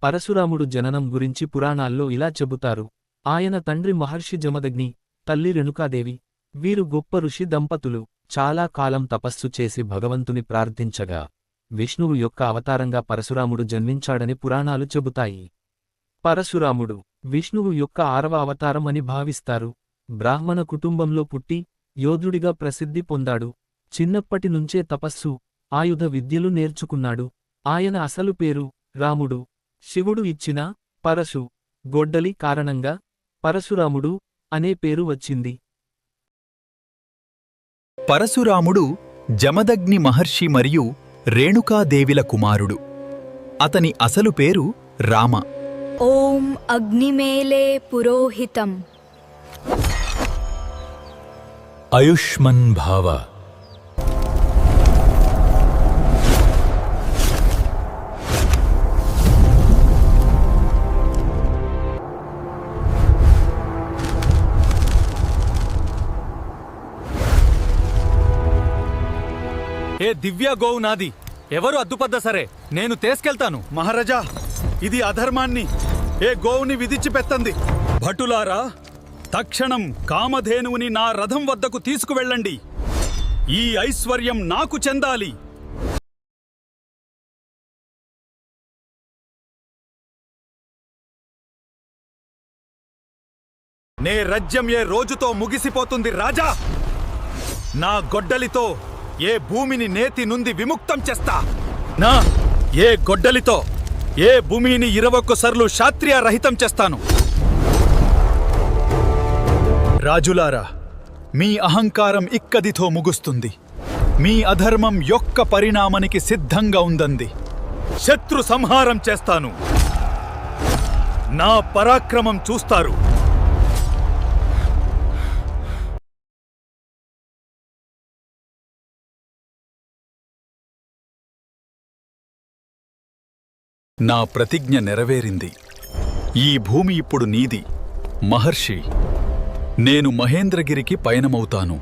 పరశురాముడు జననం గురించి పురాణాల్లో ఇలా చెబుతారు. ఆయన తండ్రి మహర్షి జమదగ్ని, తల్లి రేణుకాదేవి. వీరు గొప్ప ఋషి దంపతులు. చాలా కాలం తపస్సు చేసి భగవంతుని ప్రార్థించగా విష్ణువు యొక్క అవతారంగా పరశురాముడు జన్మించాడని పురాణాలు చెబుతాయి. పరశురాముడు విష్ణువు యొక్క 6వ అవతారం అని భావిస్తారు. బ్రాహ్మణ కుటుంబంలో పుట్టి యోధుడిగా ప్రసిద్ధి పొందాడు. చిన్నప్పటి నుంచే తపస్సు, ఆయుధ విద్యలు నేర్చుకున్నాడు. ఆయన అసలు పేరు రాముడు. శివుడు ఇచ్చిన పరశు గొడ్డలి కారణంగా పరశురాముడు అనే పేరు వచ్చింది. పరశురాముడు జమదగ్ని మహర్షి మరియు రేణుకాదేవిల కుమారుడు. అతని అసలు పేరు రామ. ఓం అగ్నిమేలే పురోహితం ఆయుష్మన్ భావ. ఏ దివ్య గోవు నాది. ఎవరు అడ్డుపడ్డా సరే నేను తీసుకెళ్తాను. మహారాజా, ఇది అధర్మాన్ని ఏ గోవుని విధించిపెత్తంది. భటులారా, తక్షణం కామధేనువుని నా రథం వద్దకు తీసుకువెళ్ళండి. ఈ ఐశ్వర్యం నాకు చెందాలి. నే రాజ్యం ఏ రోజుతో ముగిసిపోతుంది రాజా. నా గొడ్డలితో ఏ భూమిని నేతి నుండి విముక్తం చేస్తా. ఏ గొడ్డలితో ఏ భూమిని 21 సార్లు శాస్త్రీయ రహితం చేస్తాను. రాజులారా, మీ అహంకారం ఇక్కడితో ముగుస్తుంది. మీ అధర్మం యొక్క పరిణామానికి సిద్ధంగా ఉందంది. శత్రు సంహారం చేస్తాను. నా పరాక్రమం చూస్తారు. నా ప్రతిజ్ఞ నెరవేరింది. ఈ భూమి ఇప్పుడు నీది. మహర్షి, నేను మహేంద్రగిరికి పయనమవుతాను.